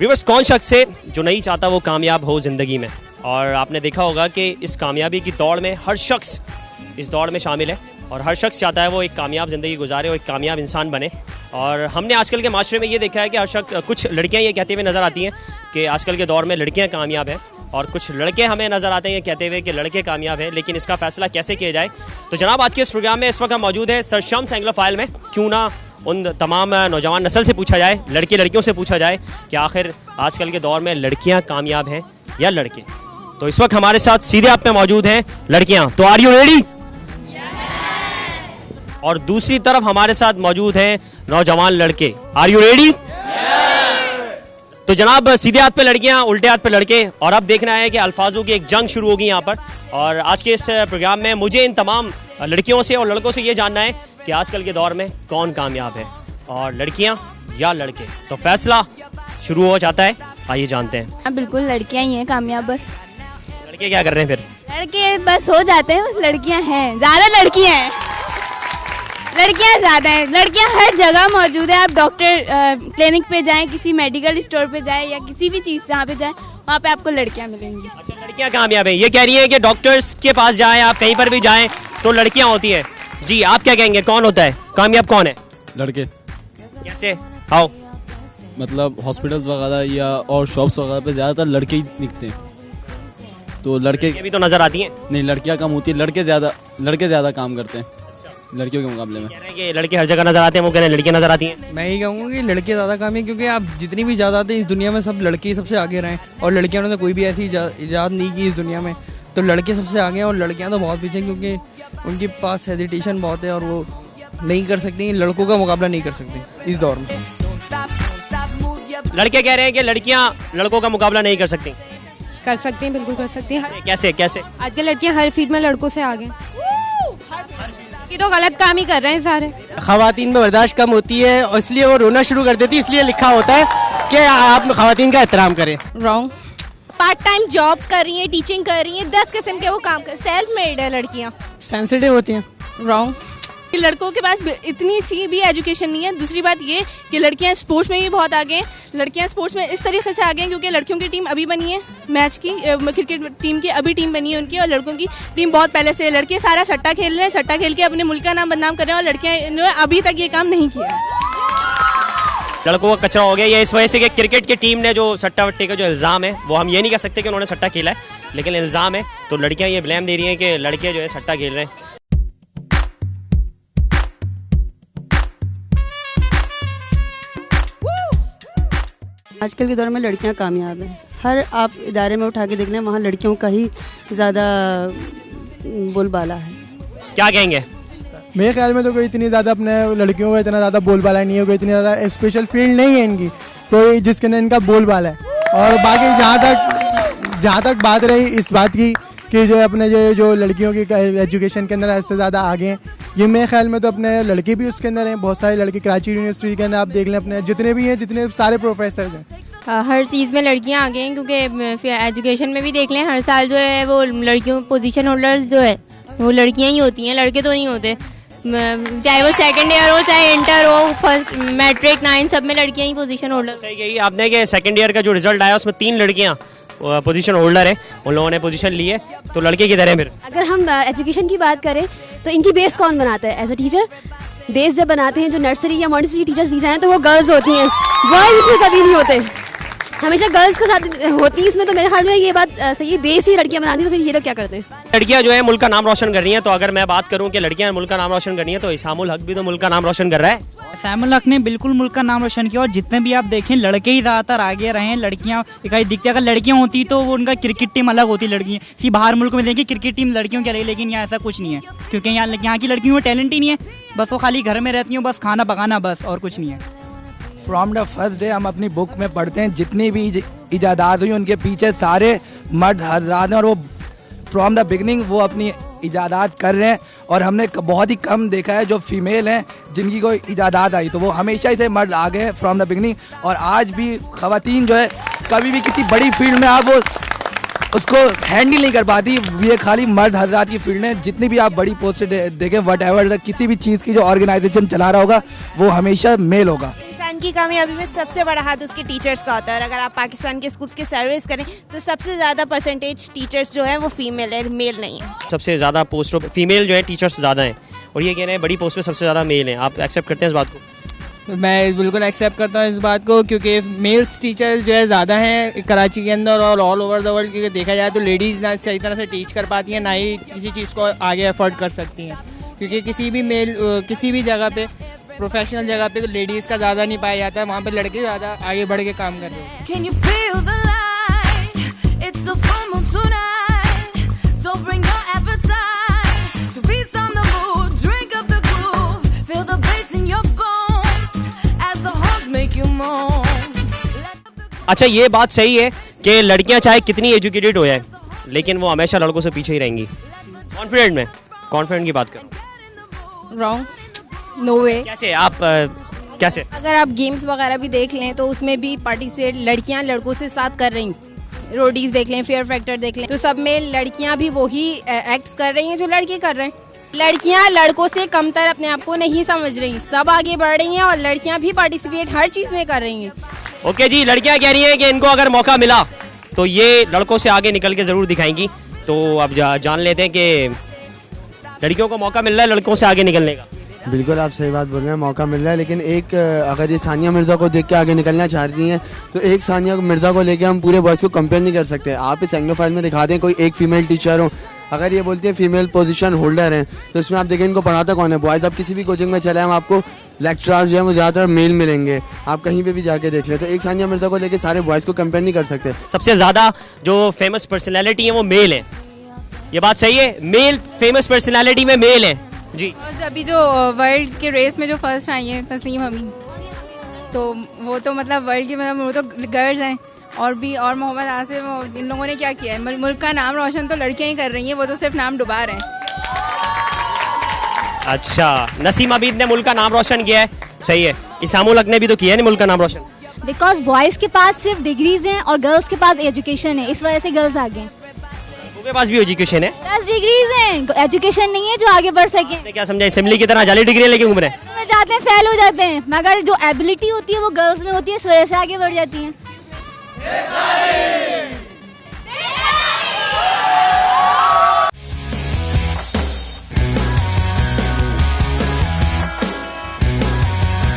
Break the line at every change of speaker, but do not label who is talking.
Viewers, कौन शख्स है जो नहीं चाहता वो कामयाब हो ज़िंदगी में। और आपने देखा होगा कि इस कामयाबी की दौड़ में हर शख्स इस दौड़ में शामिल है और हर शख्स चाहता है वो एक कामयाब ज़िंदगी गुजारे और एक कामयाब इंसान बने। और हमने आजकल के माशरे में ये देखा है कि हर शख्स, कुछ लड़कियाँ ये कहते हुए नज़र आती हैं कि आजकल के दौर में लड़कियाँ कामयाब हैं और कुछ लड़के हमें नज़र आते हैं ये कहते हुए कि लड़के कामयाब हैं। लेकिन इसका फ़ैसला कैसे किया जाए? तो जनाब, आज के इस प्रोग्राम में इस वक्त हम मौजूद है सर शम्स एंग्लोफाइल में। क्यों ना उन तमाम नौजवान नस्ल से पूछा जाए, लड़के लड़कियों से पूछा जाए कि आखिर आजकल के दौर में लड़कियां कामयाब हैं या लड़के। तो इस वक्त हमारे साथ सीधे आप में मौजूद हैं लड़कियां। तो आर यू रेडी? और दूसरी तरफ हमारे साथ मौजूद हैं नौजवान लड़के। Are you ready? तो जनाब, सीधे हाथ पे लड़कियां, उल्टे हाथ पे लड़के। और अब देखना है कि अल्फाजों की एक जंग शुरू होगी यहाँ पर। और आज के इस प्रोग्राम में मुझे इन तमाम लड़कियों से और लड़कों से ये जानना है कि आजकल के दौर में कौन कामयाब है, और लड़कियां या लड़के। तो फैसला शुरू हो जाता है, आइए जानते हैं।
हाँ, बिल्कुल लड़कियां ही हैं कामयाब। बस
लड़के क्या कर रहे हैं फिर?
लड़के बस हो जाते हैं, बस लड़कियां हैं, ज़्यादा लड़कियां हैं, लड़कियां ज़्यादा हैं। लड़कियां हर जगह मौजूद है। आप डॉक्टर क्लिनिक पे जाएं, किसी मेडिकल स्टोर पे जाएं या किसी भी चीज़ जहाँ पे जाएं, वहाँ पे आपको लड़कियां मिलेंगी।
अच्छा, लड़कियां कामयाब हैं। ये कह रही है कि डॉक्टर्स के पास जाएं, आप कहीं पर भी जाएं तो लड़कियां होती हैं। जी, आप क्या कहेंगे, कौन होता है कामयाब, कौन है?
लड़के।
कैसे? हाउ?
मतलब हॉस्पिटल्स वगैरह या और शॉप्स वगैरह पे ज़्यादातर लड़के ही दिखते हैं, तो लड़के
भी तो नजर आती हैं।
नहीं, लड़कियां कम होती है, लड़के ज़्यादा काम करते हैं लड़कियों के मुकाबले में।
कह रहे हैं कि लड़के हर जगह नजर आते हैं, वो कह रहे हैं लड़कियां नजर आती हैं।
मैं ही कहूँगा कि लड़के ज़्यादा काम है, क्योंकि आप जितनी भी ज़्यादा आते हैं इस दुनिया में सब लड़के ही सबसे आगे रहे और लड़कियों ने कोई भी ऐसी इजाद नहीं की इस दुनिया में। तो लड़के सबसे आगे हैं और लड़कियां तो बहुत पीछे, क्योंकि उनके पास हेजिटेशन बहुत है और वो नहीं कर सकती, लड़कों का मुकाबला नहीं कर सकती इस दौर में।
लड़के कह रहे हैं कि लड़कियां लड़कों का मुकाबला नहीं कर सकती।
कर सकती हैं, बिल्कुल कर सकती हैं।
कैसे कैसे?
आजकल लड़कियां हर फील्ड में लड़कों से आगे। ये तो गलत काम ही कर रहे हैं सारे।
खवातीन में बर्दाश्त कम होती है और इसलिए वो रोना शुरू कर देती है, इसलिए लिखा होता है कि आप खवातीन का एहतराम करें।
रॉन्ग।
पार्ट टाइम जॉब्स कर रही हैं, टीचिंग कर रही हैं, 10 किस्म के वो काम कर, सेल्फ मेड है लड़कियां।
सेंसिटिव होती हैं।
रॉन्ग।
लड़कों के पास इतनी सी भी एजुकेशन नहीं है। दूसरी बात ये कि लड़कियां स्पोर्ट्स में भी बहुत आगे हैं। लड़कियां स्पोर्ट्स में इस तरीके से आगे हैं क्योंकि लड़कियों की टीम अभी बनी है, मैच की क्रिकेट टीम की अभी टीम बनी है उनकी, और लड़कों की टीम बहुत पहले से है। लड़के सारा सट्टा खेल रहे हैं, सट्टा खेल के अपने मुल्क का नाम बदनाम कर रहे हैं, और लड़कियां अभी तक ये काम नहीं किया।
लड़कों का कचरा हो गया ये इस वजह से कि क्रिकेट की टीम ने जो सट्टा वट्टे का जो इल्ज़ाम है, वो हम ये नहीं कह सकते कि उन्होंने सट्टा खेला है, लेकिन इल्ज़ाम है। तो लड़कियां ये ब्लेम दे रही हैं कि लड़के जो है सट्टा खेल रहे हैं।
आजकल के दौर में लड़कियां कामयाब हैं। हर आप इदारे में उठा के देख लें, वहाँ लड़कियों का ही ज़्यादा बोलबाला है।
क्या कहेंगे?
मेरे ख्याल में तो कोई इतनी ज़्यादा अपने लड़कियों का इतना ज़्यादा बोलबाला नहीं है, कोई इतनी ज़्यादा स्पेशल फील्ड नहीं है इनकी, कोई जिसके अंदर इनका बोलबाला है। और बाकी जहाँ तक बात रही इस बात की कि जो अपने जो लड़कियों की एजुकेशन के अंदर ऐसे ज़्यादा आगे हैं, ये मेरे ख्याल में तो अपने लड़के भी उसके अंदर हैं। बहुत सारे लड़के कराची यूनिवर्सिटी के अंदर आप देख लें, अपने जितने भी हैं, जितने सारे प्रोफेसर हैं,
हर चीज़ में लड़कियां आगे हैं, क्योंकि एजुकेशन में भी देख लें, हर साल जो है वो लड़कियों पोजीशन होल्डर्स जो है वो लड़कियां ही होती हैं, लड़के तो नहीं होते। चाहे वो सेकंड ईयर हो, चाहे इंटर हो, फर्स्ट मैट्रिक 9, सब में लड़कियां ही पोजीशन होल्डर।
सही कही आपने कि सेकंड ईयर का जो रिजल्ट आया उसमें 3 लड़कियां पोजीशन होल्डर है, उन लोगों ने पोजीशन ली है। तो लड़के किधर है फिर?
अगर हम एजुकेशन की बात करें तो इनकी बेस कौन बनाता है? एज अ टीचर बेस जब बनाते हैं, जो नर्सरी या मॉन्टेसरी टीचर्स दी जाएं, तो वो गर्ल्स होती हैं, बॉयज इसमें कभी नहीं होते, हमेशा गर्ल्स के साथ होती है इसमें। तो मेरे ख्याल में ये बात सही है, बेस ही लड़कियां बनाती हैं। तो फिर ये लोग क्या करते हैं?
लड़कियां जो है मुल्क का नाम रोशन कर रही हैं। तो अगर मैं बात करूं कि लड़कियां मुल्क का नाम रोशन कर रही हैं, तो इसामुल हक भी तो मुल्क का नाम रोशन कर रहा है।
इसामुल हक ने बिल्कुल मुल्क का नाम रोशन किया, और जितने भी आप देखें लड़के ही ज़्यादातर आगे रहे हैं, लड़कियां इकाई दिखती है। अगर लड़कियां होती तो वो उनका क्रिकेट टीम अलग होती, लड़कियां सी बाहर मुल्क में देखिए क्रिकेट टीम लड़कियों की रही, लेकिन यहाँ ऐसा कुछ नहीं है, क्योंकि यहाँ की लड़कियों में टैलेंट ही नहीं है, बस वो खाली घर में रहती हैं, बस खाना पकाना, बस और कुछ नहीं है।
फ्रॉम द फर्स्ट डे हम अपनी बुक में पढ़ते हैं जितनी भी इजादात हुई उनके पीछे सारे मर्द हजरात हैं, और वो फ्रॉम द बिगनिंग वो अपनी इजादात कर रहे हैं। और हमने बहुत ही कम देखा है जो फीमेल हैं जिनकी कोई इजादात आई, तो वो हमेशा ही से मर्द आगे हैं फ्रॉम द बिगनिंग। और आज भी खवातीन जो है कभी भी किसी बड़ी फील्ड में आप वो उसको हैंडल नहीं कर पाती, ये खाली मर्द हजरात की फील्ड है। जितनी भी आप बड़ी पोस्ट देखें, वट एवर किसी भी चीज़ की जो ऑर्गेनाइजेशन चला रहा होगा वो हमेशा मेल होगा।
पाकिस्तान की कामयाबी में सबसे बड़ा हाथ उसके टीचर्स का होता है, और अगर आप पाकिस्तान के स्कूल्स की सर्विस करें तो सबसे ज़्यादा परसेंटेज टीचर्स जो है वो फीमेल है, मेल नहीं है।
सबसे ज़्यादा पोस्टों पे फीमेल जो है टीचर्स ज़्यादा हैं, और ये कह रहे हैं बड़ी पोस्ट पे सबसे ज़्यादा मेल हैं। आप एक्सेप्ट करते हैं इस बात को?
मैं बिल्कुल एक्सेप्ट करता हूँ इस बात को, क्योंकि मेल्स टीचर्स जो है ज़्यादा हैं कराची के अंदर और ऑल ओवर द वर्ल्ड। क्योंकि देखा जाए तो लेडीज़ ना सही तरह से टीच कर पाती हैं, ना ही किसी चीज़ को आगे अफोर्ड कर सकती हैं, क्योंकि किसी भी जगह पे प्रोफेशनल जगह पे तो लेडीज़ का ज़्यादा नहीं पाया जाता है, वहाँ पे लड़के ज़्यादा आगे बढ़ के काम कर रहे हैं।
अच्छा, ये बात सही है कि लड़कियां चाहे कितनी एजुकेटेड हो जाए लेकिन वो हमेशा लड़कों से पीछे ही रहेंगी। कॉन्फिडेंट की बात करो।
रॉन्ग, नो वे।
कैसे आप कैसे?
अगर आप गेम्स वगैरह भी देख लें तो उसमें भी पार्टिसिपेट लड़कियां लड़कों से साथ कर रही हैं। रोडीज देख लें, फेयर फैक्टर देख लें, तो सब में लड़कियां भी वही एक्ट्स कर रही हैं जो लड़के कर रहे हैं। लड़कियां लड़कों से कमतर अपने आप को नहीं समझ रही, सब आगे बढ़ रही हैं और लड़कियां भी पार्टिसिपेट हर चीज़ में कर रही हैं।
ओके जी, लड़कियां कह रही हैं कि इनको अगर मौका मिला तो ये लड़कों से आगे निकल के ज़रूर दिखाएंगी। तो अब जान लेते हैं कि लड़कियों को मौका मिल रहा है लड़कों से आगे निकलने का।
बिल्कुल आप सही बात बोल रहे हैं, मौका मिल रहा है, लेकिन एक अगर ये सानिया मिर्ज़ा को देख के आगे निकलना चाह रही हैं तो एक सानिया मिर्ज़ा को लेके हम पूरे बॉयज़ को कंपेयर नहीं कर सकते। आप इस एंग्लोफाइल में दिखा दें कोई एक फीमेल टीचर हो, अगर ये बोलती है फीमेल पोजीशन होल्डर हैं, तो इसमें आप देखें इनको पढ़ाता कौन है? बॉयज़। आप किसी भी कोचिंग में चले हम आपको लेक्चरर्स जो है वो ज़्यादातर मेल मिलेंगे, आप कहीं पे भी जाके देख लें। तो एक सानिया मिर्ज़ा को लेके सारे बॉयज़ को कंपेयर नहीं कर सकते।
सबसे ज़्यादा जो फेमस पर्सनैलिटी है वो मेल है, ये बात सही है? मेल फेमस पर्सनैलिटी में मेल है जी।
अभी जो वर्ल्ड के रेस में जो फर्स्ट आई है तस्नीम हमीद, तो वो तो मतलब वर्ल्ड की मतलब वो तो गर्ल्स हैं, और भी और मोहम्मद आसिफ, इन लोगों ने क्या किया है? मुल्क का नाम रोशन तो लड़कियां ही कर रही हैं, वो तो सिर्फ नाम डुबा रहे हैं।
अच्छा, नसीम अबीद ने मुल्क का नाम रोशन किया है, सही है। इसामुल हक ने भी तो किया है नहीं मुल्क का नाम रोशन।
बिकॉज बॉयज़ के पास सिर्फ डिग्रीज हैं और गर्ल्स के पास एजुकेशन है, इस वजह से गर्ल्स आगे हैं।
उनके पास भी एजुकेशन है,
10 डिग्रीज हैं, एजुकेशन नहीं है जो आगे बढ़ सके।
क्या समझा? असेंबली की तरह जाली डिग्री लेके घूम रहे हैं,
में जाते हैं फेल हो जाते हैं, मगर जो एबिलिटी होती है वो गर्ल्स में होती है, इस वजह से आगे बढ़ जाती हैं।